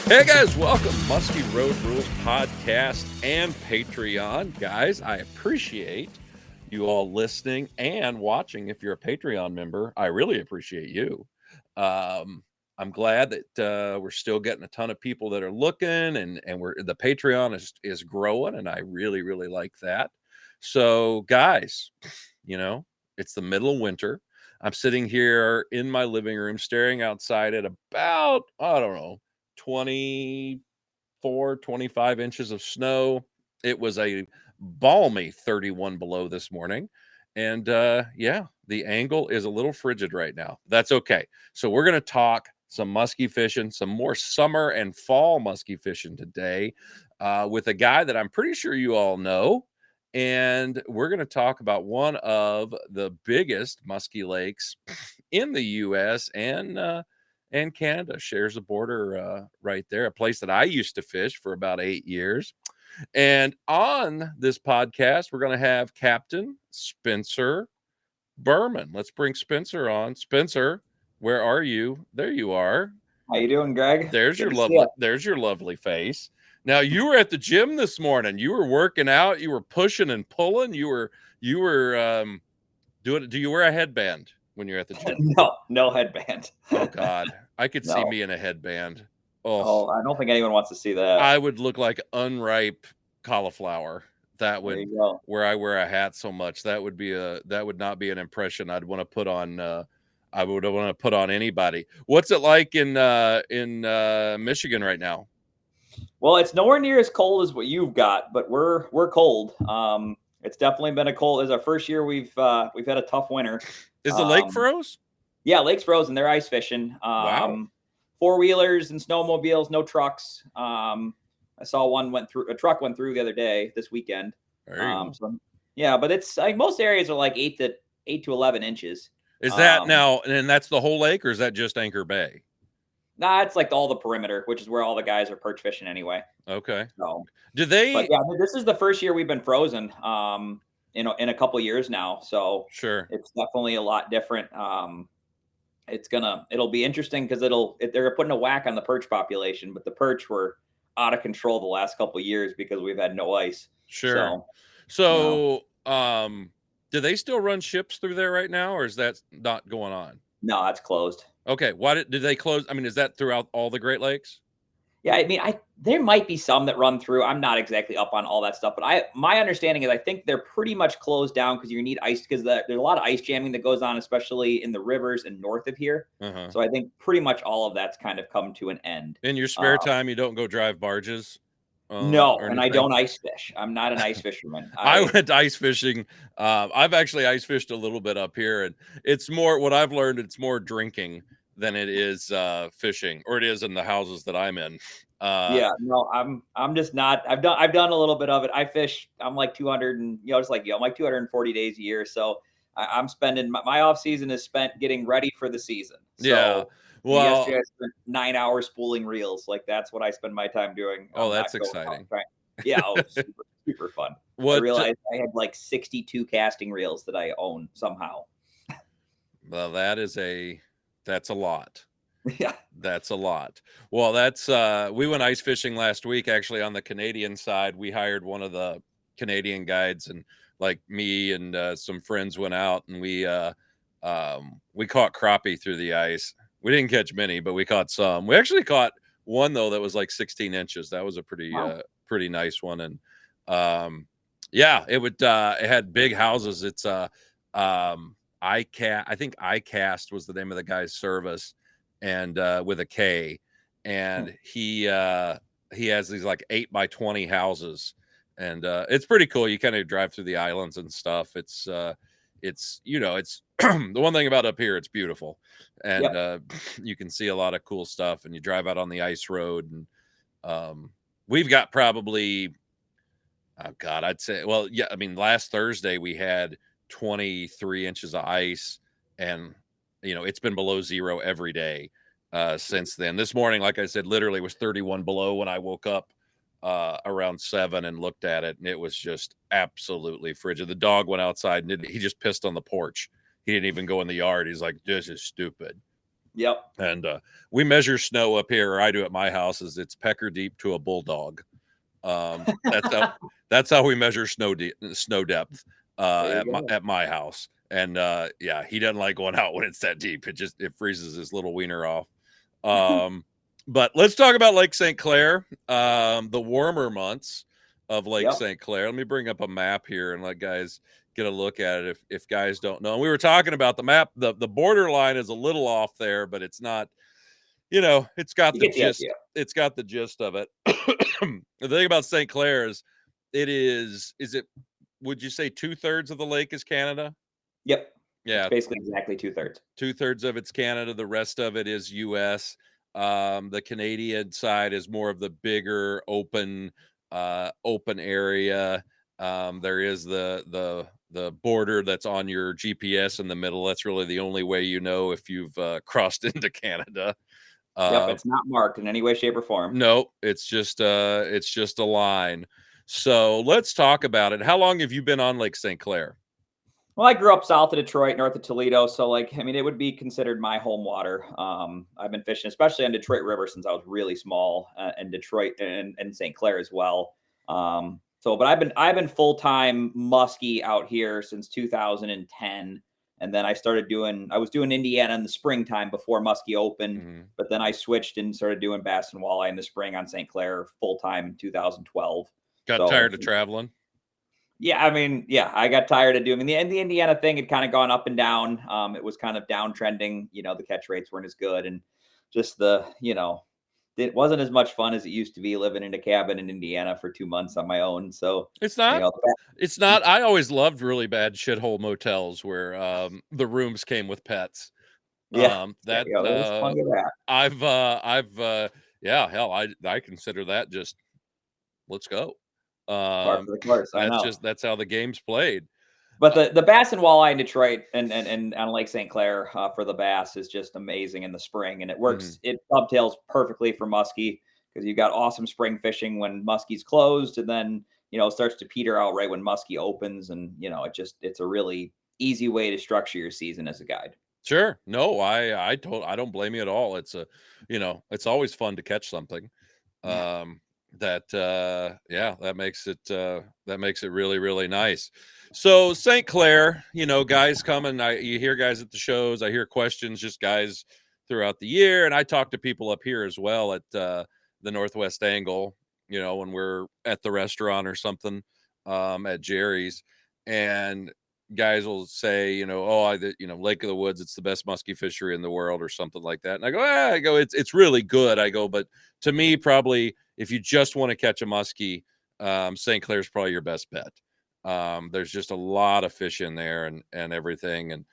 Hey guys, welcome Musky Road Rules podcast and Patreon. Guys, I appreciate you all listening and watching. If you're a Patreon member, I really appreciate you. I'm glad that we're still getting a ton of people that are looking, and the Patreon is growing, and I really like that. So, guys, it's the middle of winter. I'm sitting here in my living room staring outside at about, I don't know, 24, 25 inches of snow. It was a balmy 31 below this morning. And the angle is a little frigid right now. That's okay. So we're going to talk some musky fishing, some more summer and fall musky fishing today with a guy that I'm pretty sure you all know. And we're going to talk about one of the biggest musky lakes in the U.S. and Canada. Shares a border right there, a place that I used to fish for about 8 years. And on this podcast, we're going to have Captain Spencer Berman. Let's bring Spencer on. Spencer, where are you? There you are. How you doing, Greg? There's your lovely face. Now, you were at the gym this morning. You were working out. You were pushing and pulling. You were doing it. Do you wear a headband when you're at the gym? No headband. Oh God, I could see me in a headband. Oh, I don't think anyone wants to see that. I would look like unripe cauliflower. That would, where I wear a hat so much, that would not be an impression I'd want to put on. I would want to put on anybody. What's it like in Michigan right now? Well, it's nowhere near as cold as what you've got, but we're cold. It's definitely been a cold. It's our first year we've had a tough winter. Is the lake froze? Yeah, lake's frozen. They're ice fishing. Wow. 4-wheelers and snowmobiles, no trucks. I saw a truck went through the other day, this weekend. But it's like most areas are like 8 to 11 inches. Is that now, and that's the whole lake, or is that just Anchor Bay? Nah, it's like all the perimeter, which is where all the guys are perch fishing anyway. Okay. So do they? But yeah, this is the first year we've been frozen. In a couple of years now. So sure, it's definitely a lot different. It'll be interesting because they're putting a whack on the perch population, but the perch were out of control the last couple of years because we've had no ice. Sure. So do they still run ships through there right now, or is that not going on? No, that's closed. Okay. Why did they close? I mean, is that throughout all the Great Lakes? Yeah, I mean, there might be some that run through. I'm not exactly up on all that stuff, but my understanding is I think they're pretty much closed down because you need ice because there's a lot of ice jamming that goes on, especially in the rivers and north of here. So I think pretty much all of that's kind of come to an end. In your spare time, you don't go drive barges? No, and I don't ice fish. I'm not an ice fisherman. I went ice fishing. I've actually ice fished a little bit up here, and it's more what I've learned. It's more drinking than it is fishing, or it is in the houses that I'm in. I'm just not. I've done a little bit of it. I fish. I'm like 200 and just like I'm like 240 days a year. So I'm spending my off season is spent getting ready for the season. So, yeah. Well, yesterday I spent 9 hours spooling reels. Like that's what I spend my time doing. Oh, that's exciting. Yeah, super fun. I realized I had like 62 casting reels that I own somehow. Well, that's a lot. Yeah, that's a lot. Well, we went ice fishing last week. Actually, on the Canadian side, we hired one of the Canadian guides, and like me and some friends went out, and we caught crappie through the ice. We didn't catch many, but we caught some. We actually caught one though that was like 16 inches. That was a pretty nice one. And it had big houses. It's I think iCast was the name of the guy's service, and with a K, and he has these like 8x20 houses, and it's pretty cool. You kind of drive through the islands and stuff. It's the one thing about up here, it's beautiful, and you can see a lot of cool stuff, and you drive out on the ice road, and we've got probably, I'd say, last Thursday we had 23 inches of ice, and it's been below zero every day since then. This morning, like I said, literally was 31 below when I woke up around 7 and looked at it, and it was just absolutely frigid. The dog went outside and he just pissed on the porch. He didn't even go in the yard. He's like, this is stupid. Yep. And we measure snow up here, or I do at my house, is it's pecker deep to a bulldog. That's how that's how we measure snow depth There you go. at my house. And yeah, he doesn't like going out when it's that deep. It freezes his little wiener off. But let's talk about Lake St. Clair, the warmer months of Lake Yep. St. Clair. Let me bring up a map here and let guys get a look at it if guys don't know. And we were talking about the map. The borderline is a little off there, but it's not, it's got You the get the gist. idea. It's got the gist of it. The thing about St. Clair is would you say 2/3 of the lake is Canada? Yep. It's Yeah, basically exactly 2/3. 2/3 of it's Canada. The rest of it is US. The Canadian side is more of the bigger open area. There is the border that's on your GPS in the middle. That's really the only way if you've crossed into Canada. Yep. Uh, It's not marked in any way, shape, or form. no, it's just a line. So let's talk about it. How long have you been on Lake St. Clair? Well, I grew up south of Detroit, north of Toledo, so I mean, it would be considered my home water. I've been fishing, especially on Detroit River, since I was really small, and Detroit and St. Clair as well. But I've been full time muskie out here since 2010, and then I was doing Indiana in the springtime before muskie opened, Mm-hmm. but then I switched and started doing bass and walleye in the spring on St. Clair full time in 2012. Got So tired of traveling? yeah, I mean, yeah, I got tired of doing the Indiana thing had kind of gone up and down. It was kind of downtrending. The catch rates weren't as good, and just it wasn't as much fun as it used to be living in a cabin in Indiana for 2 months on my own. So, It's you not. know, It's not. I always loved really bad shithole motels where the rooms came with pets. yeah, That there was plenty of that. yeah, hell, I consider that just let's go. Par for the course, I know. That's how the game's played. But the bass and walleye in Detroit and on Lake St. Clair for the bass is just amazing in the spring, and it Mhm. works. It dovetails perfectly for muskie because you got awesome spring fishing when muskie's closed, and then it starts to peter out right when muskie opens, and it's a really easy way to structure your season as a guide. Sure. No, I don't blame you at all. It's always fun to catch something. Yeah. Um, yeah, that makes it really, really nice. So St. Clair, guys coming, you hear guys at the shows, I hear questions, just guys throughout the year. And I talk to people up here as well at the Northwest Angle, when we're at the restaurant or something, at Jerry's. And guys will say, Lake of the Woods, it's the best musky fishery in the world or something like that. And I go, it's really good. I go, but to me, probably if you just want to catch a muskie, St. Clair's probably your best bet. There's just a lot of fish in there and everything. And,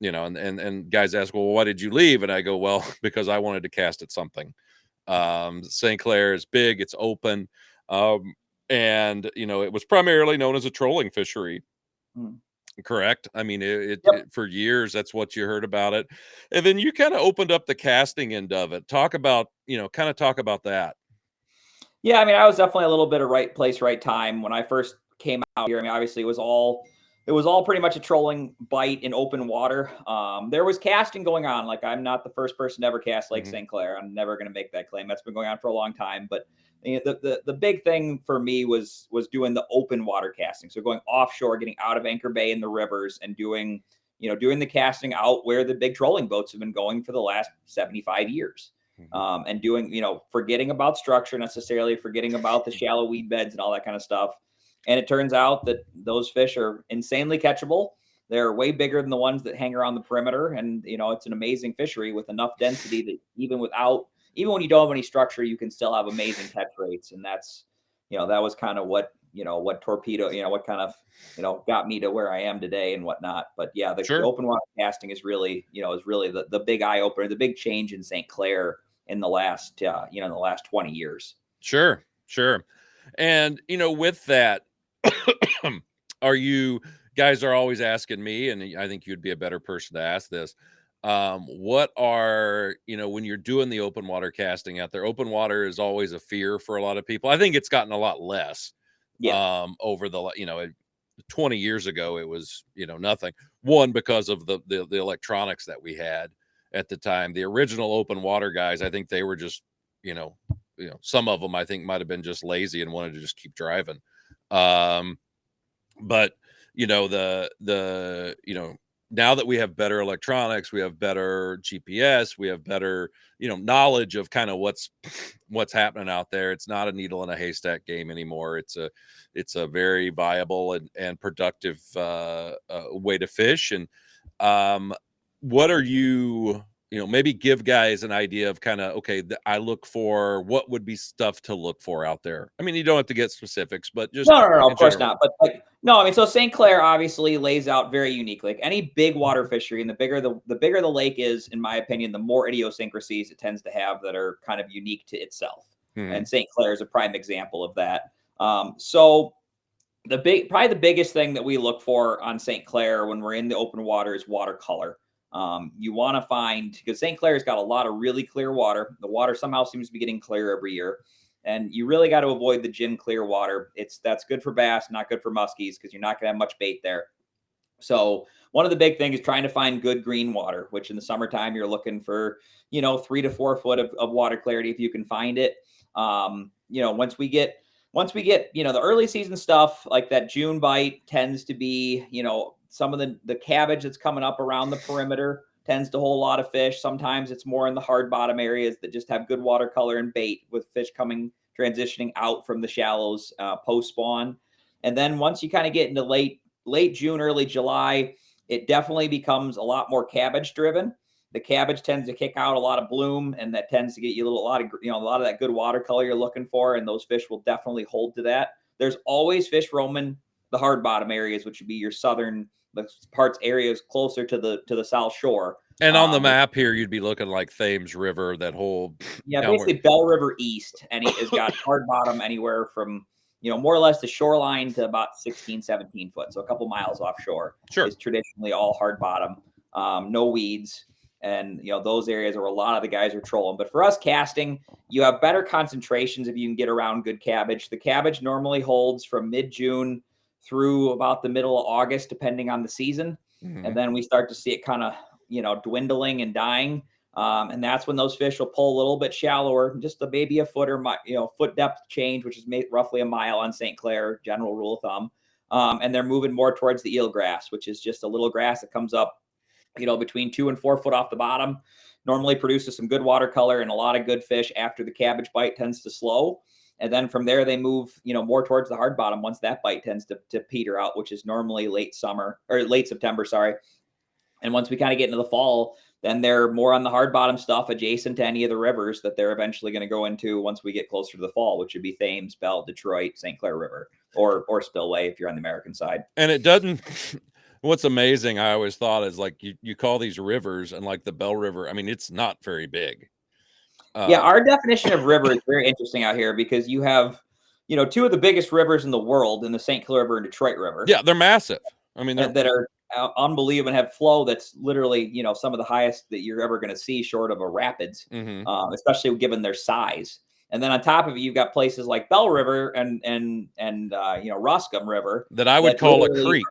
and guys ask, well, why did you leave? And I go, well, because I wanted to cast at something. St. Clair is big, it's open. And it was primarily known as a trolling fishery. Mm. Correct. I mean, Yep. for years, that's what you heard about it. And then you kind of opened up the casting end of it. Talk about that. Yeah, I mean, I was definitely a little bit of right place, right time when I first came out here. I mean, obviously, it was all pretty much a trolling bite in open water. There was casting going on. Like, I'm not the first person to ever cast Lake Mhm. St. Clair. I'm never going to make that claim. That's been going on for a long time. But the big thing for me was doing the open water casting. So going offshore, getting out of Anchor Bay in the rivers, and doing the casting out where the big trolling boats have been going for the last 75 years. Mhm. And doing, forgetting about structure necessarily, forgetting about the shallow weed beds and all that kind of stuff. And it turns out that those fish are insanely catchable. They're way bigger than the ones that hang around the perimeter. And, it's an amazing fishery with enough density that even when you don't have any structure, you can still have amazing catch rates. And that was kind of what torpedo, what kind of, got me to where I am today and whatnot. But yeah, the Sure. open water casting is really the big eye opener, the big change in St. Clair in the last 20 years. Sure. Sure. And with that, are you guys are always asking me, and I think you'd be a better person to ask this. What are when you're doing the open water casting out there? Open water is always a fear for a lot of people. I think it's gotten a lot less Yeah. over 20 years ago. It was nothing. One, because of the electronics that we had, at the time. The original open water guys, I think they were just, some of them I think might have been just lazy and wanted to just keep driving. But now that we have better electronics, we have better GPS, we have better, knowledge of kind of what's happening out there. It's not a needle in a haystack game anymore. It's a very viable and productive way to fish. And what are you, maybe give guys an idea of kind of, okay, I look for what would be stuff to look for out there. I mean, you don't have to get specifics, but just No, of course general. not. But no, I mean, so St. Clair obviously lays out very unique. Like any big water fishery, and the bigger the lake is, in my opinion, the more idiosyncrasies it tends to have that are kind of unique to itself. Mm-hmm. And St. Clair is a prime example of that. So probably the biggest thing that we look for on St. Clair when we're in the open water is watercolor. You want to find, because St. Clair's got a lot of really clear water. The water somehow seems to be getting clear every year. And you really got to avoid the gin clear water. That's good for bass, not good for muskies, because you're not going to have much bait there. So one of the big things is trying to find good green water, which in the summertime you're looking for, 3 to 4 foot of water clarity if you can find it. Once we get, the early season stuff, like that June bite tends to be, some of the cabbage that's coming up around the perimeter tends to hold a lot of fish. Sometimes it's more in the hard bottom areas that just have good watercolor and bait, with fish transitioning out from the shallows post spawn. And then once you kind of get into late June, early July, it definitely becomes a lot more cabbage driven. The cabbage tends to kick out a lot of bloom, and that tends to get you a lot of that good watercolor you're looking for. And those fish will definitely hold to that. There's always fish roaming the hard bottom areas, which would be your southern areas closer to the South Shore. And on the map here, you'd be looking like Thames River, that whole. Yeah, basically Bell River East, and it has got hard bottom anywhere from, more or less the shoreline to about 16, 17 foot. So a couple miles offshore. Sure. Is traditionally all hard bottom, no weeds. And, those areas are a lot of the guys are trolling. But for us casting, you have better concentrations if you can get around good cabbage. The cabbage normally holds from mid-June through about the middle of August, depending on the season. Mm-hmm. And then we start to see it kind of, dwindling and dying. And that's when those fish will pull a little bit shallower, just maybe a foot or, foot depth change, which is roughly a mile on St. Clair, general rule of thumb. And they're moving more towards the eelgrass, which is just a little grass that comes up, between 2 and 4 foot off the bottom. Normally produces some good watercolor and a lot of good fish after the cabbage bite tends to slow. And then from there, they move, more towards the hard bottom once that bite tends to peter out, which is normally late September, sorry. And once we kind of get into the fall, then they're more on the hard bottom stuff adjacent to any of the rivers that they're eventually going to go into once we get closer to the fall, which would be Thames, Bell, Detroit, St. Clair River, or Spillway if you're on the American side. And it doesn't. What's amazing, I always thought, is like you call these rivers, and like the Bell River, I mean, it's not very big. Yeah, our definition of river is very interesting out here, because you have, 2 of the biggest rivers in the world in the St. Clair River and Detroit River. Yeah, they're massive. I mean, that are unbelievable and have flow that's literally, some of the highest that you're ever going to see short of a rapids, mm-hmm. Especially given their size. And then on top of it, you've got places like Bell River and Ruscombe River that I would call a creek.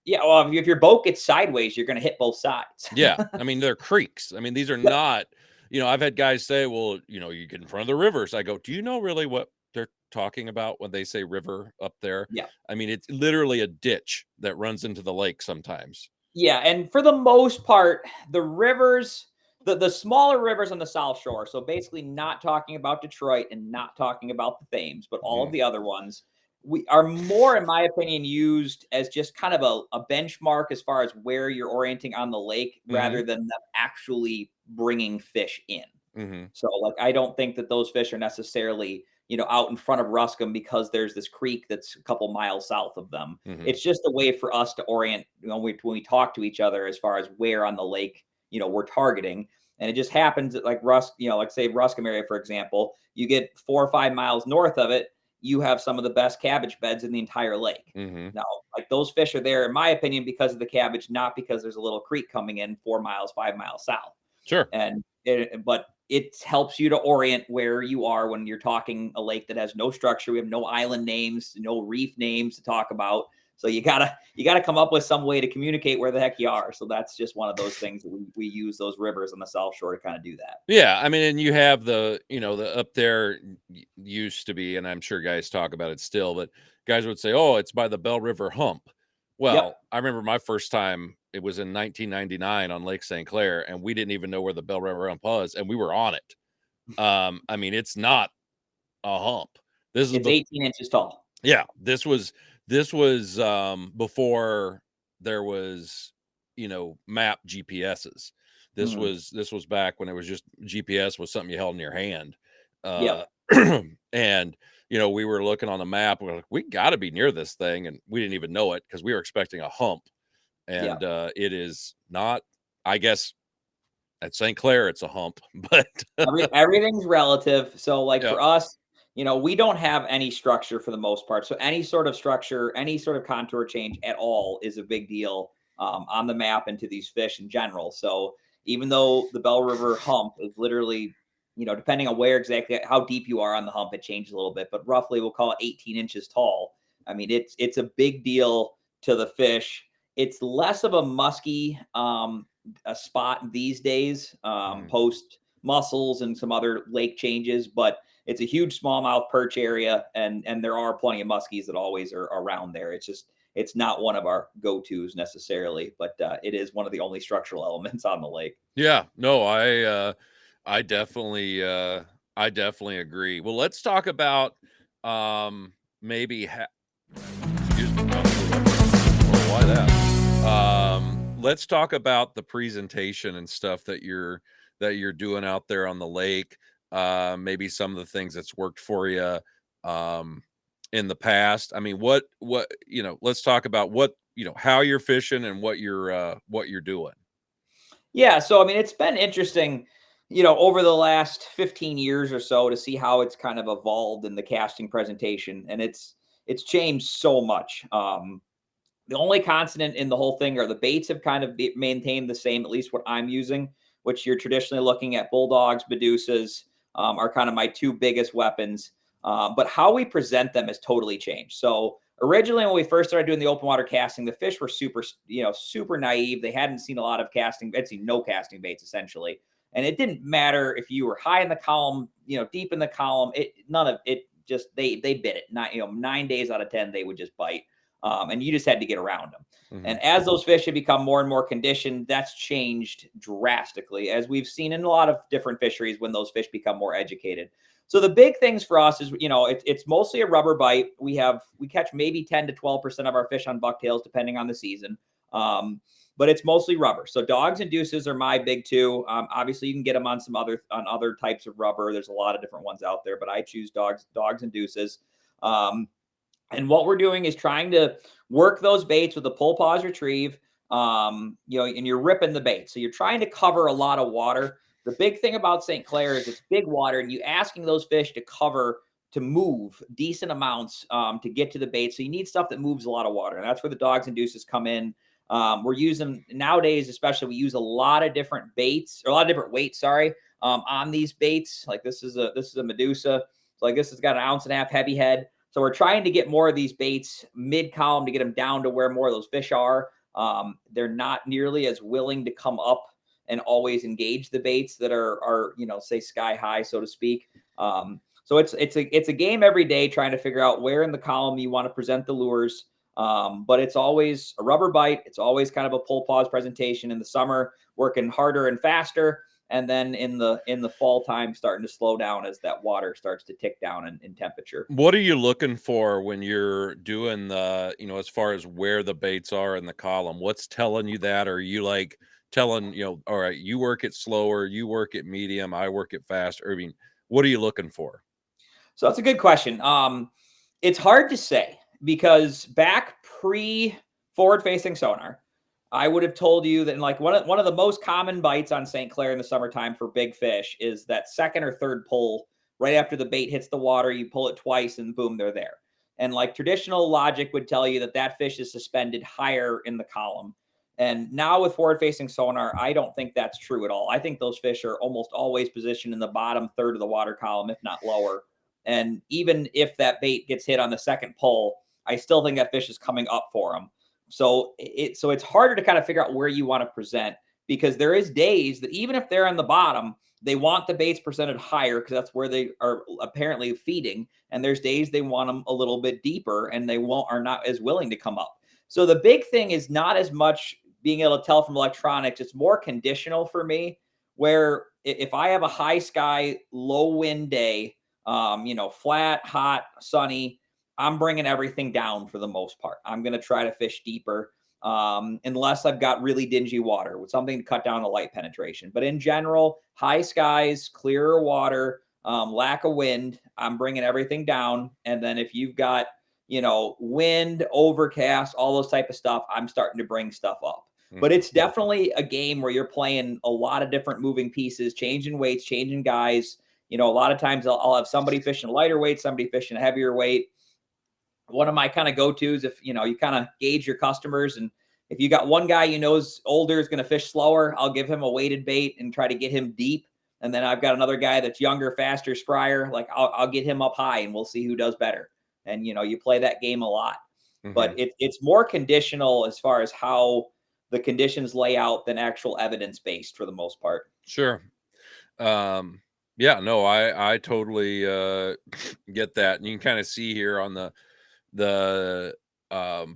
Yeah, well, if your boat gets sideways, you're going to hit both sides. Yeah, I mean, they're creeks. I mean, these are not, I've had guys say, well, you get in front of the rivers. I go, do you know really what they're talking about when they say river up there? Yeah. I mean, it's literally a ditch that runs into the lake sometimes. Yeah, and for the most part, the rivers, the smaller rivers on the South Shore, so basically not talking about Detroit and not talking about the Thames, but all of the other ones, we are more, in my opinion, used as just kind of a benchmark as far as where you're orienting on the lake, rather than them actually bringing fish in. Mm-hmm. So like, I don't think that those fish are necessarily, out in front of Ruscombe because there's this creek that's a couple miles south of them. Mm-hmm. It's just a way for us to orient, when we talk to each other as far as where on the lake, we're targeting. And it just happens that like say Ruscombe area, for example, you get 4 or 5 miles north of it, you have some of the best cabbage beds in the entire lake. Mm-hmm. Now, like those fish are there, in my opinion, because of the cabbage, not because there's a little creek coming in 4 miles, 5 miles south. Sure. But it helps you to orient where you are when you're talking a lake that has no structure. We have no island names, no reef names to talk about. So you gotta come up with some way to communicate where the heck you are. So that's just one of those things that we use those rivers on the South Shore to kind of do that. Yeah, I mean, and you have the up there used to be, and I'm sure guys talk about it still, but guys would say, "Oh, it's by the Bell River Hump." Yep. Well, I remember my first time. It was in 1999 on Lake St. Clair, and we didn't even know where the Bell River Hump was, and we were on it. I mean, it's not a hump. This is It's 18 inches tall. Yeah, this was before there was, map GPSs. This was back when it was just GPS was something you held in your hand. Yep. And we were looking on the map, we're like, we got to be near this thing, and we didn't even know it because we were expecting a hump. And it is not, I guess at St. Clair it's a hump, but Everything's relative. So like yeah. for us, we don't have any structure for the most part. So any sort of structure, any sort of contour change at all is a big deal on the map and to these fish in general. So even though the Bell River hump is literally, depending on where exactly, how deep you are on the hump, it changes a little bit, but roughly we'll call it 18 inches tall. I mean, it's a big deal to the fish. It's less of a musky a spot these days, post mussels and some other lake changes, but it's a huge smallmouth perch area, and there are plenty of muskies that always are around there. It's not one of our go-tos necessarily, but it is one of the only structural elements on the lake. Yeah, no, I definitely I definitely agree. Well, let's talk about maybe excuse me. Oh, why that? Let's talk about the presentation and stuff that you're doing out there on the lake. Maybe some of the things that's worked for you in the past. I mean, let's talk about how you're fishing and what you're doing. Yeah, so I mean, it's been interesting, over the last 15 years or so to see how it's kind of evolved in the casting presentation, and it's changed so much. The only constant in the whole thing are the baits have kind of maintained the same, at least what I'm using, which you're traditionally looking at bulldogs, medusas are kind of my two biggest weapons. But how we present them has totally changed. So originally, when we first started doing the open water casting, the fish were super naive. They hadn't seen a lot of casting. They'd seen no casting baits essentially. And it didn't matter if you were high in the column, deep in the column, none of it just, they bit it. Not, 9 days out of 10, they would just bite. And you just had to get around them. Mhm. And as those fish have become more and more conditioned, that's changed drastically, as we've seen in a lot of different fisheries when those fish become more educated. So the big things for us is, it's mostly a rubber bite. We catch maybe 10 to 12% of our fish on bucktails, depending on the season. But it's mostly rubber. So dogs and deuces are my big two. Obviously, you can get them on other types of rubber. There's a lot of different ones out there, but I choose dogs and deuces. And what we're doing is trying to work those baits with a pull pause retrieve, and you're ripping the bait. So you're trying to cover a lot of water. The big thing about St. Clair is it's big water, and you asking those fish to move decent amounts to get to the bait. So you need stuff that moves a lot of water, and that's where the dogs and deuces come in. We're using nowadays, especially, we use a lot of different baits, or a lot of different weights. Sorry, on these baits. Like this is a Medusa. So like this has got an 1.5 ounce heavy head. So we're trying to get more of these baits mid column to get them down to where more of those fish are. They're not nearly as willing to come up and always engage the baits that are say sky high, so to speak. So it's a game every day trying to figure out where in the column you want to present the lures. But it's always a rubber bite. It's always kind of a pull pause presentation in the summer, working harder and faster. And then in the fall time, starting to slow down as that water starts to tick down in temperature. What are you looking for when you're doing the, as far as where the baits are in the column? What's telling you that? Or are you like telling, all right, you work it slower, you work it medium, I work it fast? Or, I mean, what are you looking for? So that's a good question. It's hard to say, because back pre forward facing sonar, I would have told you that like one of the most common bites on St. Clair in the summertime for big fish is that second or third pull right after the bait hits the water. You pull it twice and boom, they're there. And like traditional logic would tell you that fish is suspended higher in the column. And now with forward facing sonar, I don't think that's true at all. I think those fish are almost always positioned in the bottom third of the water column, if not lower. And even if that bait gets hit on the second pull, I still think that fish is coming up for them. So it's harder to kind of figure out where you want to present, because there is days that even if they're on the bottom, they want the baits presented higher because that's where they are apparently feeding. And there's days they want them a little bit deeper and they are not as willing to come up. So the big thing is not as much being able to tell from electronics. It's more conditional for me, where if I have a high sky, low wind day, flat, hot, sunny, I'm bringing everything down for the most part. I'm going to try to fish deeper, unless I've got really dingy water with something to cut down the light penetration. But in general, high skies, clearer water, lack of wind, I'm bringing everything down. And then if you've got, wind, overcast, all those type of stuff, I'm starting to bring stuff up. But it's definitely a game where you're playing a lot of different moving pieces, changing weights, changing guys. A lot of times I'll have somebody fishing a lighter weight, somebody fishing a heavier weight. One of my kind of go-tos, if you kind of gauge your customers, and if you got one guy is older, is going to fish slower, I'll give him a weighted bait and try to get him deep. And then I've got another guy that's younger, faster, sprier. Like I'll get him up high and we'll see who does better. And you play that game a lot. But it's more conditional as far as how the conditions lay out than actual evidence-based for the most part. Sure. Yeah, no, I totally get that. And you can kind of see here on the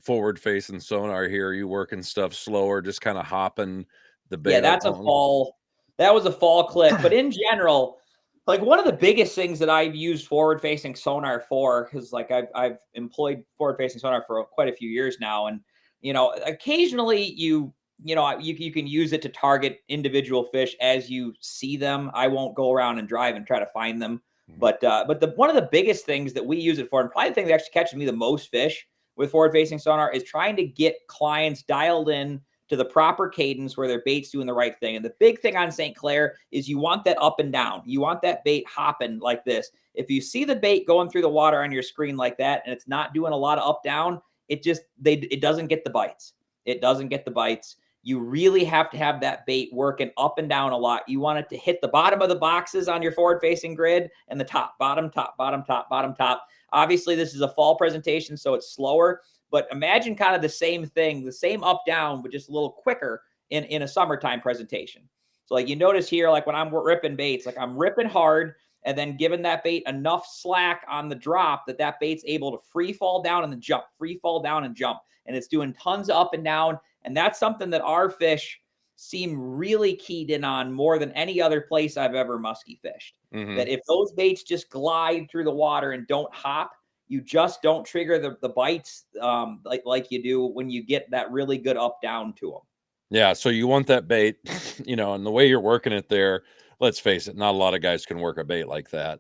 forward facing sonar here, you working stuff slower, just kind of hopping the bait. Yeah, that was a fall clip. But in general, like one of the biggest things that I've used forward facing sonar for, because like I've employed forward facing sonar for quite a few years now, and occasionally you can use it to target individual fish as you see them. I won't go around and drive and try to find them. But one of the biggest things that we use it for, and probably the thing that actually catches me the most fish with forward-facing sonar, is trying to get clients dialed in to the proper cadence where their bait's doing the right thing. And the big thing on St. Clair is you want that up and down. You want that bait hopping like this. If you see the bait going through the water on your screen like that, and it's not doing a lot of up down, it doesn't get the bites. It doesn't get the bites. You really have to have that bait working up and down a lot. You want it to hit the bottom of the boxes on your forward-facing grid and the top, bottom, top, bottom, top, bottom, top. Obviously, this is a fall presentation, so it's slower. But imagine kind of the same thing, the same up, down, but just a little quicker in a summertime presentation. So like you notice here, like when I'm ripping baits, like I'm ripping hard and then giving that bait enough slack on the drop that bait's able to free fall down and then jump, free fall down and jump. And it's doing tons of up and down. And that's something that our fish seem really keyed in on more than any other place I've ever musky fished. That if those baits just glide through the water and don't hop, you just don't trigger the bites like you do when you get that really good up down to them. Yeah, so you want that bait, and the way you're working it there, let's face it, not a lot of guys can work a bait like that.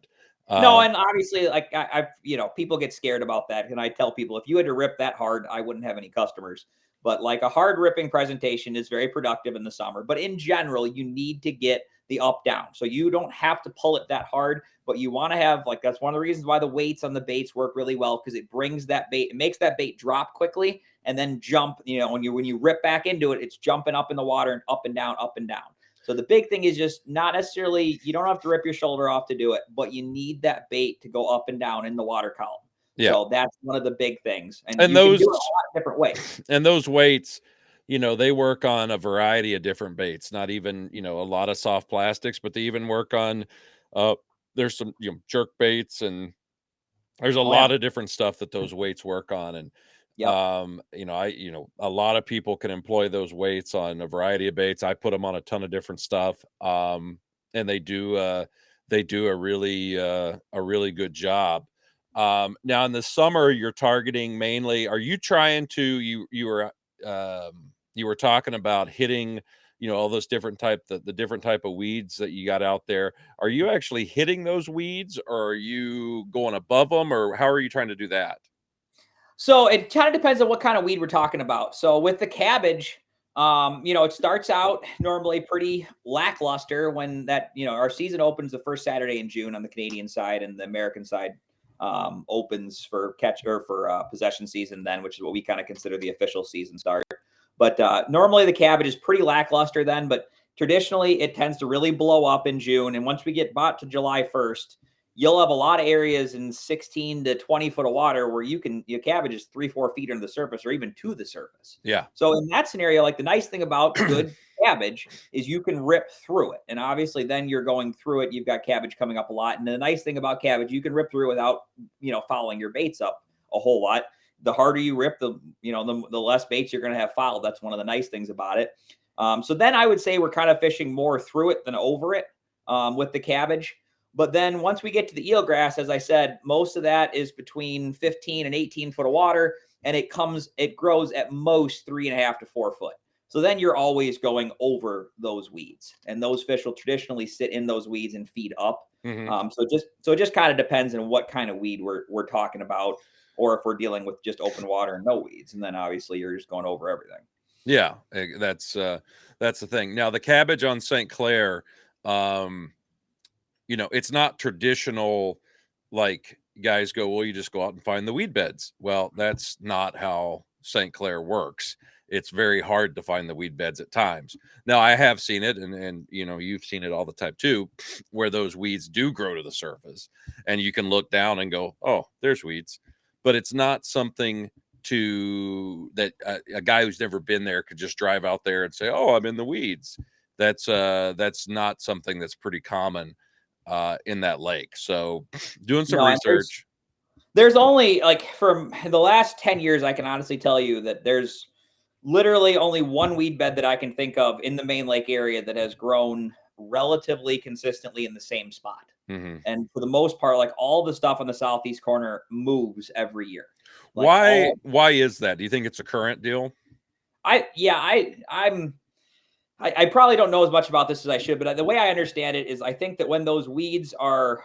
No, and obviously, like I've people get scared about that, and I tell people if you had to rip that hard, I wouldn't have any customers. But like a hard ripping presentation is very productive in the summer. But in general, you need to get the up down. So you don't have to pull it that hard, but you want to have, like, that's one of the reasons why the weights on the baits work really well, because it brings that bait, it makes that bait drop quickly and then jump. When you rip back into it, it's jumping up in the water and up and down, up and down. So the big thing is just not necessarily, you don't have to rip your shoulder off to do it, but you need that bait to go up and down in the water column. Yeah. So that's one of the big things. And you those can do it a lot of different ways. And those weights, they work on a variety of different baits, not even, a lot of soft plastics, but they even work on, there's some, jerk baits, and there's a lot of different stuff that those weights work on. And, a lot of people can employ those weights on a variety of baits. I put them on a ton of different stuff. And they do a really good job. Now in the summer, you're targeting mainly, are you trying to, you were talking about hitting, all those different the different type of weeds that you got out there. Are you actually hitting those weeds, or are you going above them, or how are you trying to do that? So it kind of depends on what kind of weed we're talking about. So with the cabbage, it starts out normally pretty lackluster when our season opens the first Saturday in June on the Canadian side, and the American side opens for possession season then, which is what we kind of consider the official season start. But normally the cabbage is pretty lackluster then, but traditionally it tends to really blow up in June. And once we get bought to July 1st, you'll have a lot of areas in 16 to 20 foot of water where your cabbage is 3-4 feet under the surface or even to the surface. Yeah. So in that scenario, like the nice thing about good cabbage is you can rip through it. And obviously then you're going through it. You've got cabbage coming up a lot. And the nice thing about cabbage, you can rip through without, fouling your baits up a whole lot. The harder you rip, the less baits you're going to have fouled. That's one of the nice things about it. So then I would say we're kind of fishing more through it than over it with the cabbage. But then once we get to the eelgrass, as I said, most of that is between 15 and 18 foot of water, and it grows at most 3.5 to 4 foot. So then you're always going over those weeds, and those fish will traditionally sit in those weeds and feed up. Mm-hmm. So it just kind of depends on what kind of weed we're talking about, or if we're dealing with just open water and no weeds, and then obviously you're just going over everything. Yeah, that's the thing. Now the cabbage on St. Clair, it's not traditional, like guys go, well, you just go out and find the weed beds. Well, that's not how St. Clair works. It's very hard to find the weed beds at times. Now I have seen it, and you've seen it all the time too, where those weeds do grow to the surface and you can look down and go, oh, there's weeds. But it's not something that a guy who's never been there could just drive out there and say, oh, I'm in the weeds. That's not something that's pretty common in that lake. So doing some research. There's only, like, from the last 10 years, I can honestly tell you that there's literally only one weed bed that I can think of in the main lake area that has grown relatively consistently in the same spot. Mm-hmm. And for the most part, like, all the stuff on the southeast corner moves every year. Like, why is that? Do you think it's a current deal? I probably don't know as much about this as I should, but the way I understand it is I think that when those weeds are,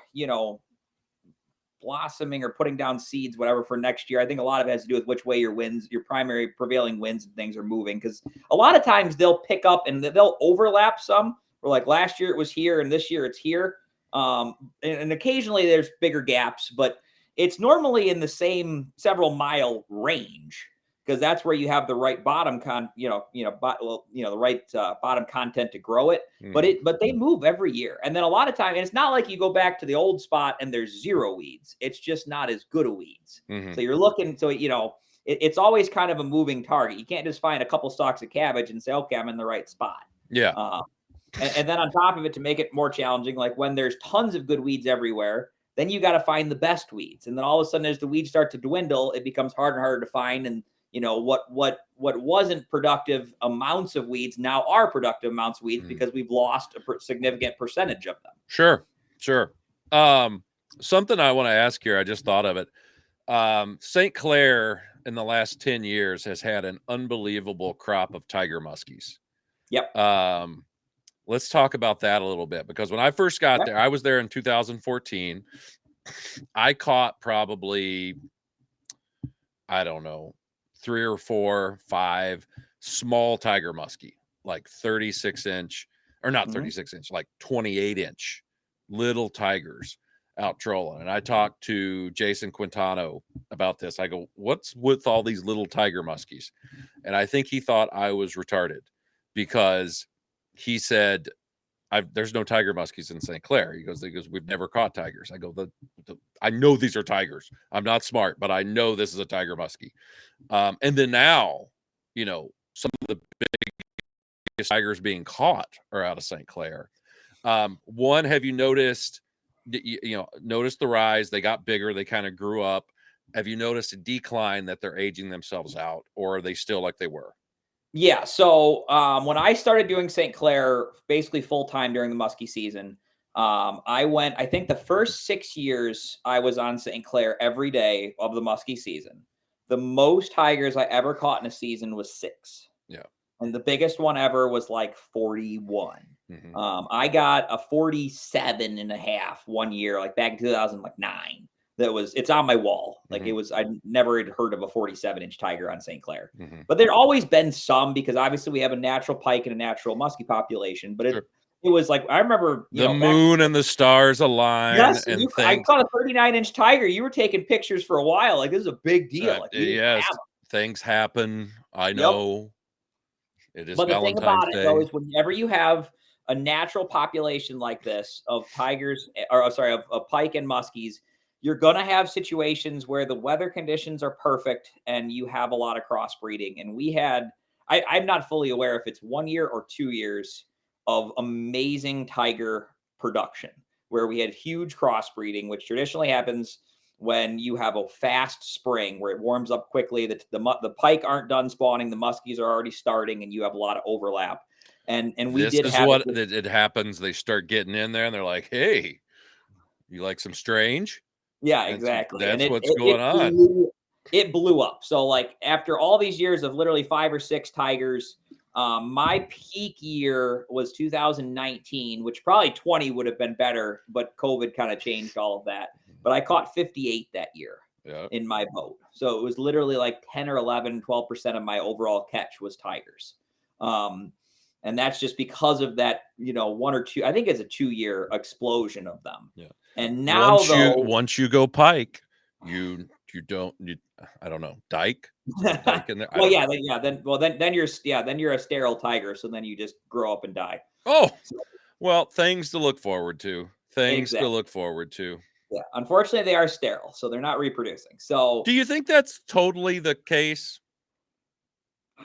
blossoming or putting down seeds, whatever, for next year, I think a lot of it has to do with which way your primary prevailing winds and things are moving. Because a lot of times they'll pick up and they'll overlap some. Or like last year it was here and this year it's here. And occasionally there's bigger gaps, but it's normally in the same several mile range, because that's where you have the right bottom the right bottom content to grow it. But they move every year. And then a lot of time, and it's not like you go back to the old spot and there's zero weeds. It's just not as good of weeds. Mm-hmm. So you're looking, it's always kind of a moving target. You can't just find a couple stalks of cabbage and say, okay, I'm in the right spot. Yeah. And then on top of it, to make it more challenging, like when there's tons of good weeds everywhere, then you got to find the best weeds. And then all of a sudden, as the weeds start to dwindle, it becomes harder and harder to find. And what wasn't productive amounts of weeds now are productive amounts of weeds, because we've lost a significant percentage of them. Sure. Something I want to ask here, I just thought of it. St. Clair in the last 10 years has had an unbelievable crop of tiger muskies. Yep. Let's talk about that a little bit, because when I first got there, I was there in 2014. I caught probably, I don't know, 3 or 4, 5 small tiger muskie, like 36-inch, or not 36-inch, like 28-inch little tigers out trolling. And I talked to Jason Quintano about this. I go, what's with all these little tiger muskies? And I think he thought I was retarded, because he said, there's no tiger muskies in St. Clair. He goes, we've never caught tigers. I go, I know these are tigers. I'm not smart, but I know this is a tiger muskie. And then now, some of the biggest tigers being caught are out of St. Clair. One, have you noticed, noticed the rise? They got bigger. They kind of grew up. Have you noticed a decline, that they're aging themselves out, or are they still like they were? Yeah. So when I started doing St. Clair basically full time during the muskie season, I think the first 6 years I was on St. Clair every day of the muskie season. The most tigers I ever caught in a season was 6. Yeah. And the biggest one ever was like 41. Mm-hmm. I got a 47.5 one year, like back in 2009. It's on my wall. Like I never had heard of a 47-inch tiger on St. Clair, but there'd always been some, because obviously we have a natural pike and a natural muskie population, but it was like, I remember the moon and the stars align. Yes. And I caught a 39-inch tiger. You were taking pictures for a while. Like, this is a big deal. Like, yes, things happen. I know. It is. But the thing about it, though, is whenever you have a natural population like this of tigers, or sorry, of pike and muskies, you're going to have situations where the weather conditions are perfect and you have a lot of crossbreeding. And we had, I'm not fully aware if it's 1 year or 2 years of amazing tiger production where we had huge crossbreeding, which traditionally happens when you have a fast spring where it warms up quickly. The pike aren't done spawning, the muskies are already starting, and you have a lot of overlap. And we This did is have what it happens. They start getting in there and they're like, hey, you like some strange? yeah, exactly. And That's what's going on. It blew up. So like after all these years of literally 5 or 6 tigers, my peak year was 2019, which probably 20 would have been better, but COVID kind of changed all of that. But I caught 58 that year in my boat. So it was literally like 10 or 11, 12% of my overall catch was tigers. And that's just because of that, 1 or 2, I think it's a 2-year explosion of them. Yeah. And now once you go pike, you don't, I don't know, dike. Dike in there. Well, then you're a sterile tiger. So then you just grow up and die. Oh, well, things to look forward to. Exactly. To look forward to. Yeah. Unfortunately, they are sterile, so they're not reproducing. So do you think that's totally the case?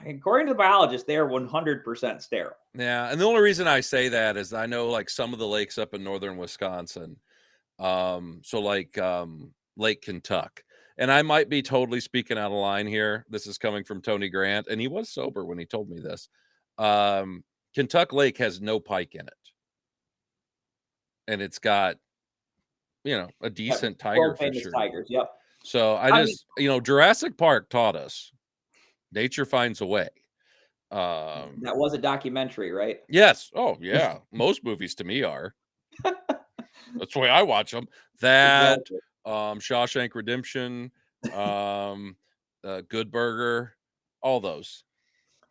According to the biologist, they are 100% sterile. Yeah, and the only reason I say that is I know like some of the lakes up in northern Wisconsin, so like Lake Kentucky, and I might be totally speaking out of line here. This is coming from Tony Grant, and he was sober when he told me this. Kentucky Lake has no pike in it, and it's got a decent tiger fishery. Tigers, yep. So I just Jurassic Park taught us nature finds a way. That was a documentary, right? Yes. Oh, yeah. Most movies to me are. That's the way I watch them. That, exactly. Shawshank Redemption, Good Burger, all those.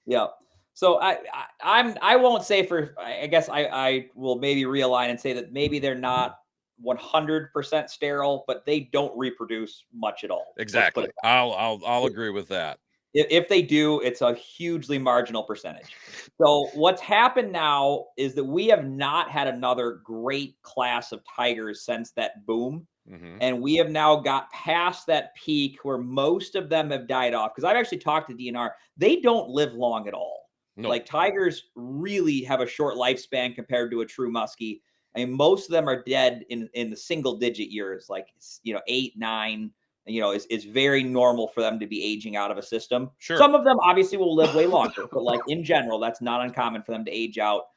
Yeah. So I won't say I guess I will maybe realign and say that maybe they're not 100% sterile, but they don't reproduce much at all. Exactly. I'll agree with that. If they do, it's a hugely marginal percentage. So what's happened now is that we have not had another great class of tigers since that boom. Mm-hmm. And we have now got past that peak where most of them have died off. Because I've actually talked to DNR. They don't live long at all. No. Like tigers really have a short lifespan compared to a true muskie. I mean, most of them are dead in the single digit years, like 8, 9. Is very normal for them to be aging out of a system. Sure. Some of them obviously will live way longer, but like in general, that's not uncommon for them to age out,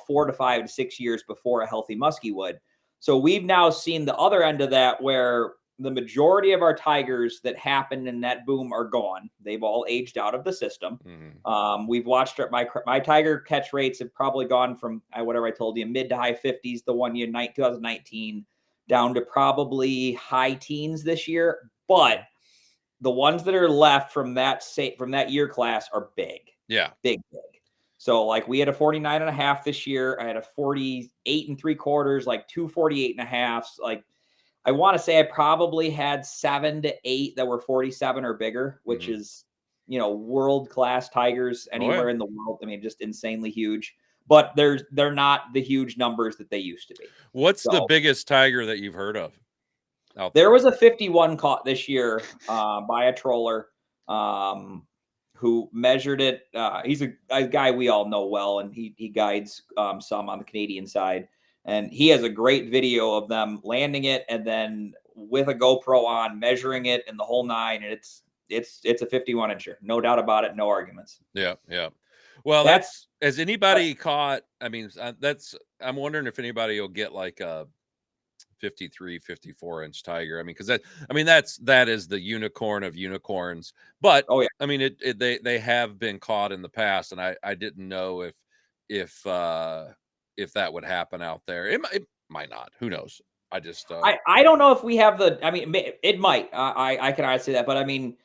4 to 5 to 6 years before a healthy muskie would. So we've now seen the other end of that where the majority of our tigers that happened in that boom are gone. They've all aged out of the system. Mm-hmm. We've watched my tiger catch rates have probably gone from whatever I told you, mid to high 50s the 1 year, 2019, down to probably high teens this year. But the ones that are left from that year class are big. Yeah. Big. So like we had a 49.5 this year. I had a 48.75, like 2 48.5. Like I want to say I probably had 7 to 8 that were 47 or bigger, which mm-hmm. is, world-class tigers anywhere in the world. I mean, just insanely huge. But they're not the huge numbers that they used to be. What's the biggest tiger that you've heard of? There was a 51 caught this year by a troller who measured it. He's a guy we all know well, and he guides some on the Canadian side. And he has a great video of them landing it and then with a GoPro on, measuring it and the whole 9. And it's a 51-incher, no doubt about it, no arguments. Yeah. Well, has anybody caught? I mean, I'm wondering if anybody will get like a 53, 54-inch tiger. I mean, because that is the unicorn of unicorns. But I mean, they have been caught in the past, and I didn't know if that would happen out there. It might not. Who knows? I just I don't know if we have the. I mean, it might. I can honestly say that, but I mean,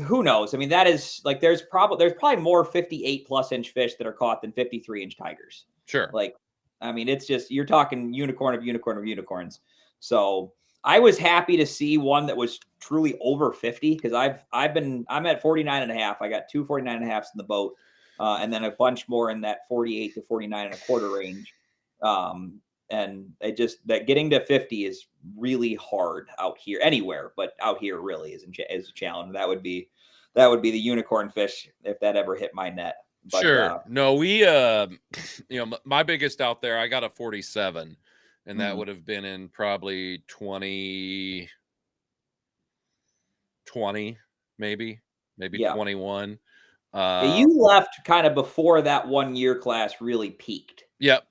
who knows? I mean, that is like there's probably more 58+ inch fish that are caught than 53-inch tigers. Sure. Like, I mean, it's just you're talking unicorn of unicorns. So I was happy to see one that was truly over 50 because I'm at 49.5. I got 2 49.5s in the boat. and then a bunch more in that 48 to 49 and a quarter range. And it just that getting to 50 is really hard out here anywhere, but out here really is a challenge. That would be the unicorn fish if that ever hit my net. But Sure. No, we my biggest out there, I got a 47, and that would have been in probably 2020, maybe yeah. 21. You left kind of before that 1 year class really peaked. Yep.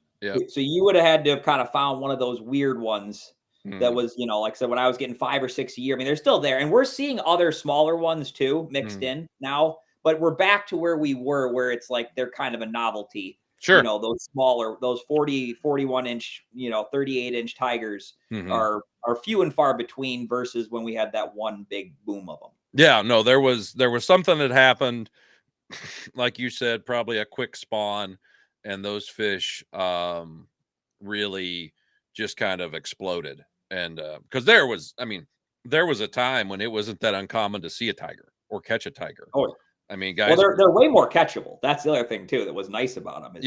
So you would have had to have kind of found one of those weird ones that was, like I said, when I was getting 5 or 6 a year. I mean, they're still there, and we're seeing other smaller ones too mixed in now. But we're back to where we were, where it's like they're kind of a novelty. Sure. Those smaller, those 40, 41 inch, 38 inch tigers are few and far between versus when we had that one big boom of them. Yeah, no, there was something that happened, like you said, probably a quick spawn, and those fish really just kind of exploded. And because there was a time when it wasn't that uncommon to see a tiger or catch a tiger. Oh, I mean, guys, well, they're way more catchable. That's the other thing too that was nice about them is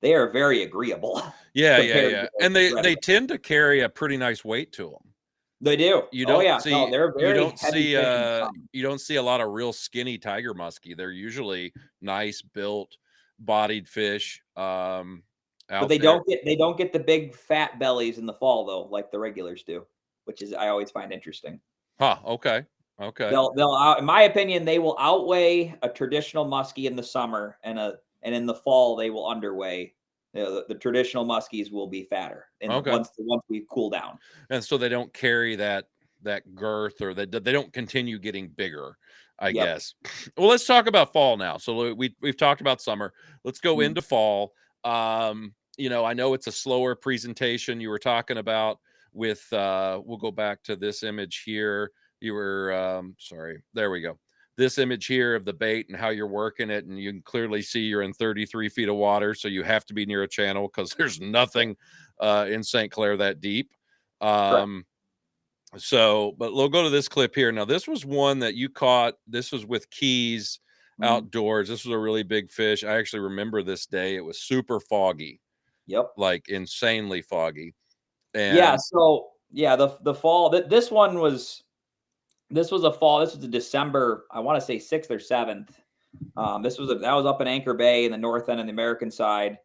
they are very agreeable. Yeah. And they tend to carry a pretty nice weight to them. They do. You don't see they're very you don't see a lot of real skinny tiger muskie. They're usually nice built, bodied fish. But they don't get the big fat bellies in the fall though, like the regulars do, which is I always find interesting. Huh. Okay. They'll in my opinion, they will outweigh a traditional muskie in the summer, and in the fall they will underweigh. The traditional muskies will be fatter, and once we cool down, and so they don't carry that girth, or they don't continue getting bigger, I guess. Well, let's talk about fall now. So we've talked about summer. Let's go into fall. I know it's a slower presentation. You were talking about with we'll go back to this image here. You were sorry, there we go. This image here of the bait and how you're working it, and you can clearly see you're in 33 feet of water, so you have to be near a channel because there's nothing in St. Clair that deep. So, but we'll go to this clip here. Now, this was one that you caught. This was with Keys outdoors. This was a really big fish. I actually remember this day. It was super foggy. Yep. Like insanely foggy. And the fall this was a fall. This was a December, I want to say 6th or 7th. That was up in Anchor Bay in the north end of the American side.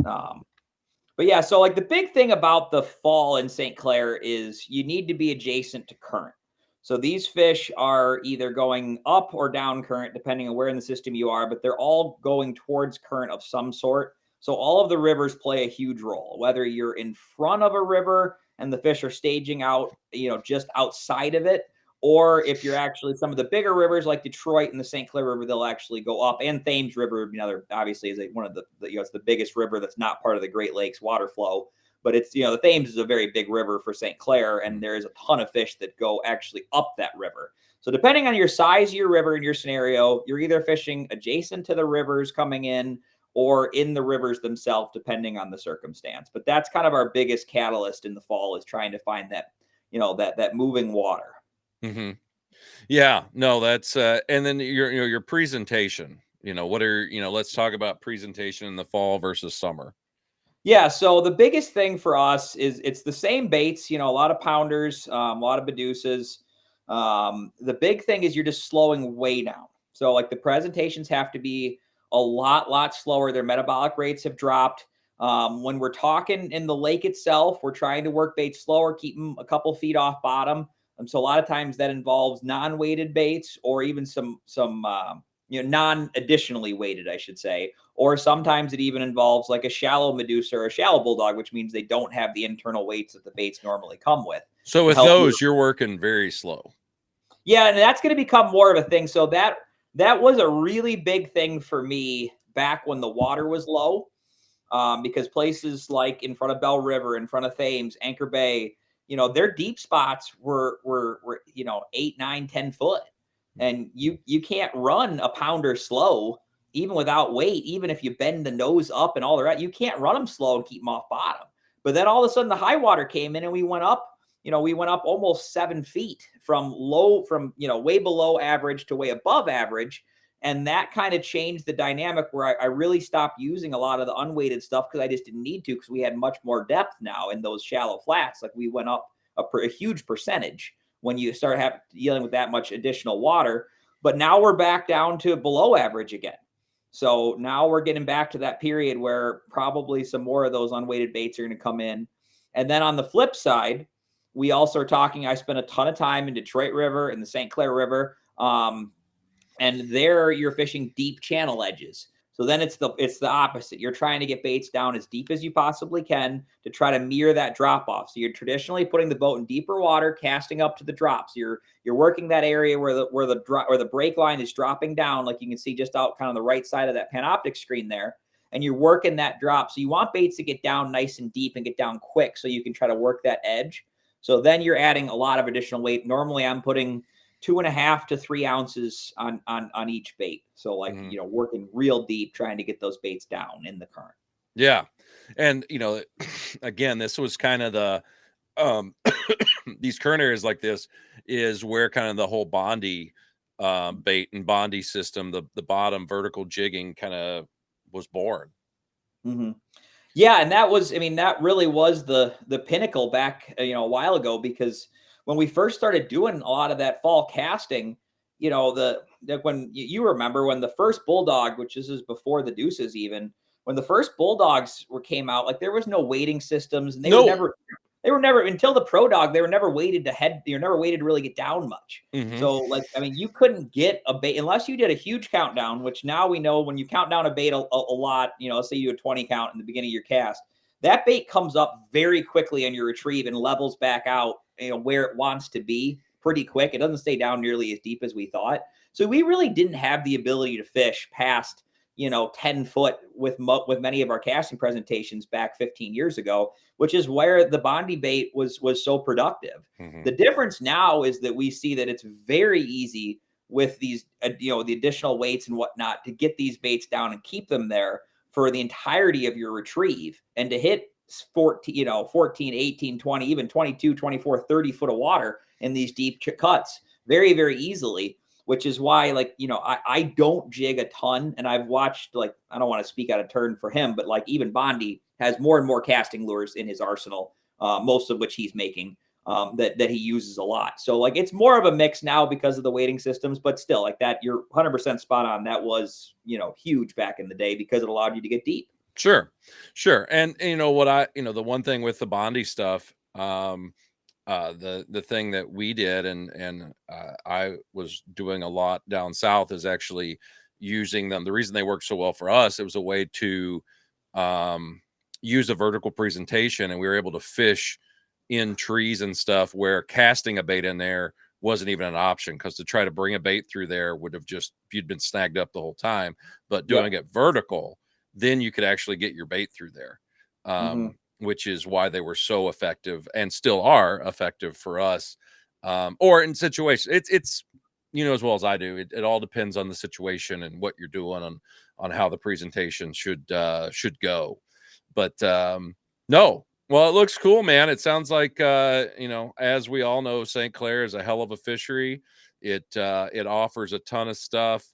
But yeah, so like the big thing about the fall in St. Clair is you need to be adjacent to current. So these fish are either going up or down current, depending on where in the system you are, but they're all going towards current of some sort. So all of the rivers play a huge role, whether you're in front of a river and the fish are staging out, just outside of it, or if you're actually some of the bigger rivers like Detroit and the St. Clair River, they'll actually go up. And Thames River, obviously is one of it's the biggest river that's not part of the Great Lakes water flow. But it's, the Thames is a very big river for St. Clair, and there's a ton of fish that go actually up that river. So depending on your size of your river and your scenario, you're either fishing adjacent to the rivers coming in or in the rivers themselves, depending on the circumstance. But that's kind of our biggest catalyst in the fall, is trying to find that, that moving water. Mm-hmm. Yeah, no, that's and then your presentation. Let's talk about presentation in the fall versus summer. Yeah, so the biggest thing for us is it's the same baits. A lot of pounders, a lot of Bedusas. The big thing is you're just slowing way down. So like the presentations have to be a lot slower. Their metabolic rates have dropped. When we're talking in the lake itself, we're trying to work baits slower, keep them a couple feet off bottom. So a lot of times that involves non-weighted baits, or even some non-additionally weighted, I should say. Or sometimes it even involves like a shallow Medusa or a shallow bulldog, which means they don't have the internal weights that the baits normally come with. So with those, you're working very slow. Yeah, and that's going to become more of a thing. So that was a really big thing for me back when the water was low, because places like in front of Bell River, in front of Thames, Anchor Bay, their deep spots were 8, 9, 10 foot. And you can't run a pounder slow, even without weight. Even if you bend the nose up and all the rest, you can't run them slow and keep them off bottom. But then all of a sudden the high water came in, and we went up almost 7 feet from way below average to way above average. And that kind of changed the dynamic where I really stopped using a lot of the unweighted stuff because I just didn't need to, because we had much more depth now in those shallow flats. Like we went up a huge percentage when you start dealing with that much additional water. But now we're back down to below average again. So now we're getting back to that period where probably some more of those unweighted baits are going to come in. And then on the flip side, we also are talking, I spent a ton of time in Detroit River and the St. Clair River. And there you're fishing deep channel edges. So then it's the opposite. You're trying to get baits down as deep as you possibly can to try to mirror that drop off. So you're traditionally putting the boat in deeper water, casting up to the drops. You're working that area where the break line is dropping down, like you can see just out kind of the right side of that Panoptic screen there. And you're working that drop. So you want baits to get down nice and deep and get down quick so you can try to work that edge. So then you're adding a lot of additional weight. Normally I'm putting 2.5 to 3 ounces on each bait. So like, working real deep, trying to get those baits down in the current. Yeah. And, again, this was kind of the, these current areas like this is where kind of the whole Bondi bait and Bondi system, the bottom vertical jigging kind of was born. Mm-hmm. Yeah. And that was, that really was the pinnacle back, a while ago, because when we first started doing a lot of that fall casting, when you remember when the first Bulldog, which is before the Deuces, even when the first Bulldogs came out, like there was no weighting systems, and they were never until the Pro Dog, they were never weighted to head. They were never weighted to really get down much. Mm-hmm. So you couldn't get a bait unless you did a huge countdown, which now we know when you count down a bait a lot, let's say you do a 20 count in the beginning of your cast, that bait comes up very quickly on your retrieve and levels back out, where it wants to be pretty quick. It doesn't stay down nearly as deep as we thought. So we really didn't have the ability to fish past, 10 foot with many of our casting presentations back 15 years ago, which is where the Bondi bait was so productive. Mm-hmm. The difference now is that we see that it's very easy with these, the additional weights and whatnot to get these baits down and keep them there for the entirety of your retrieve, and to hit 14, 18, 20, even 22, 24, 30 foot of water in these deep cuts very, very easily, which is why, I don't jig a ton. And I've watched, I don't want to speak out of turn for him, but even Bondi has more and more casting lures in his arsenal, most of which he's making, that he uses a lot. So it's more of a mix now because of the weighting systems, but still that you're 100% spot on. That was, huge back in the day because it allowed you to get deep. Sure. And the one thing with the Bondi stuff, the thing that we did and I was doing a lot down south is actually using them. The reason they work so well for us, it was a way to use a vertical presentation, and we were able to fish in trees and stuff where casting a bait in there wasn't even an option, because to try to bring a bait through there would have you'd been snagged up the whole time. But doing it vertical, then you could actually get your bait through there. Which is why they were so effective and still are effective for us. Or in situations, it's as well as I do, it all depends on the situation and what you're doing on how the presentation should go. But no, well, it looks cool, man. It sounds like as we all know, St. Clair is a hell of a fishery. It offers a ton of stuff.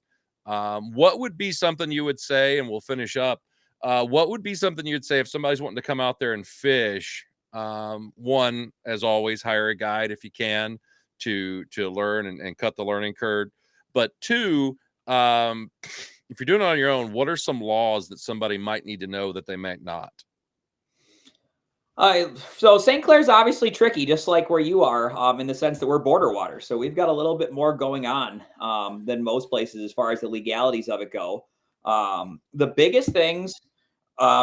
What would be something you would say, and we'll finish up, what would be something you'd say if somebody's wanting to come out there and fish? One, as always, hire a guide if you can to learn and cut the learning curve. But two, if you're doing it on your own, what are some laws that somebody might need to know that they might not? So St. Clair's obviously tricky, just like where you are, in the sense that we're border water. So we've got a little bit more going on than most places as far as the legalities of it go. The biggest things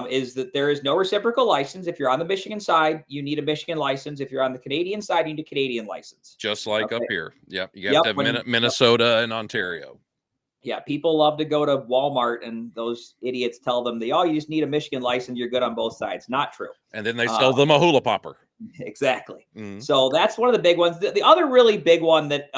is that there is no reciprocal license. If you're on the Michigan side, you need a Michigan license. If you're on the Canadian side, you need a Canadian license. Just like up here. Yep. You have to have Minnesota and Ontario. Yeah, people love to go to Walmart and those idiots tell them you just need a Michigan license. You're good on both sides. Not true. And then they sell them a hula popper. Exactly. Mm-hmm. So that's one of the big ones. The other really big one that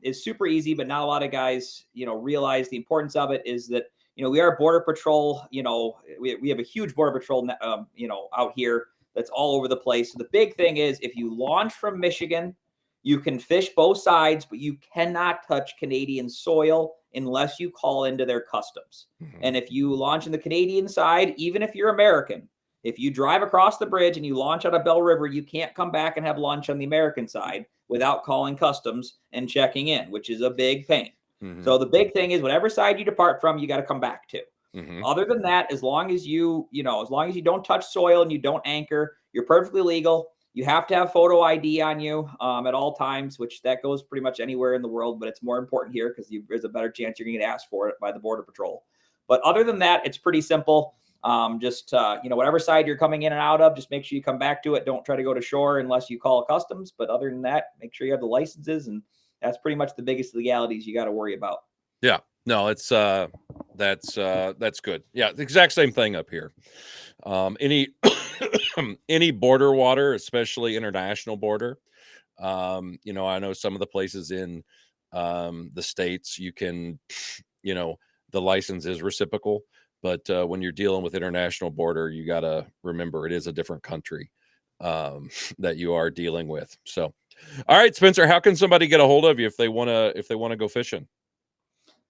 is super easy, but not a lot of guys, realize the importance of it, is that, we are border patrol. We have a huge border patrol, out here that's all over the place. So the big thing is, if you launch from Michigan, You can fish both sides, but you cannot touch Canadian soil unless you call into their customs. And if you launch in the Canadian side, even if you're American, if you drive across the bridge and you launch out of Bell River, you can't come back and have lunch on the American side without calling customs and checking in, which is a big pain. So the big thing is whatever side you depart from, you got to come back to. Other than that, as long as you don't touch soil and you don't anchor, you're perfectly legal. You have to have photo ID on you at all times, which that goes pretty much anywhere in the world, but it's more important here because there's a better chance you're going to get asked for it by the Border Patrol. But other than that, it's pretty simple. Whatever side you're coming in and out of, just make sure you come back to it. Don't try to go to shore unless you call customs. But other than that, make sure you have the licenses, and that's pretty much the biggest legalities you got to worry about. Yeah, no, it's that's good. Yeah, the exact same thing up here. Any border water, especially international border. I know some of the places in the States, you can, the license is reciprocal, but when you're dealing with international border, you got to remember it is a different country that you are dealing with. So, all right, Spencer, how can somebody get a hold of you if they want to go fishing?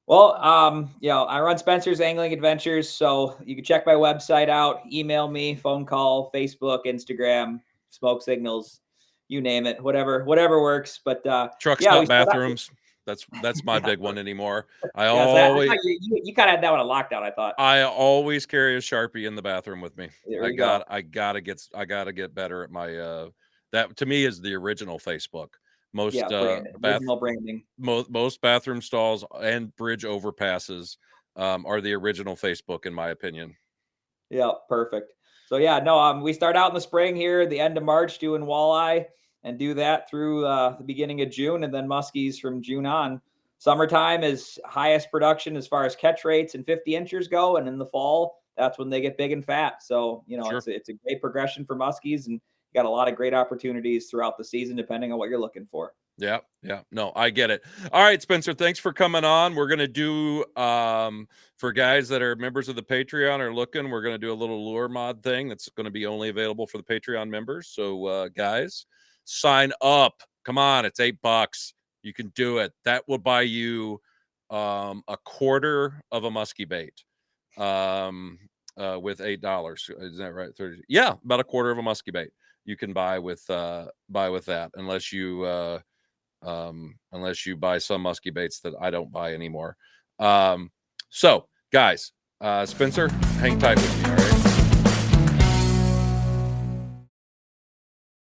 Well, I run Spencer's Angling Adventures, so you can check my website out, email me, phone call, Facebook, Instagram, smoke signals, you name it, whatever works. But truck stop bathrooms. That's my big one anymore. I always you kind of had that one on lockdown, I thought. I always carry a Sharpie in the bathroom with me. I gotta get better at my that to me is the original Facebook. Most branding. Most bathroom stalls and bridge overpasses are the original Facebook, in my opinion. Yeah, perfect. So we start out in the spring here, the end of March, doing walleye, and do that through the beginning of June, and then muskies from June on. Summertime is highest production as far as catch rates and 50 inchers go, and in the fall, that's when they get big and fat. So sure. It's a great progression for muskies, and you got a lot of great opportunities throughout the season, depending on what you're looking for. Yeah. No, I get it. All right, Spencer, thanks for coming on. We're going to do, for guys that are members of the Patreon are looking, we're going to do a little lure mod thing that's going to be only available for the Patreon members. So, guys, sign up. Come on, it's $8. You can do it. That will buy you a quarter of a musky bait with $8. Is that right? 30? Yeah, about a quarter of a musky bait you can buy with that, unless you buy some musky baits that I don't buy anymore. So guys, Spencer, hang tight with me. All right.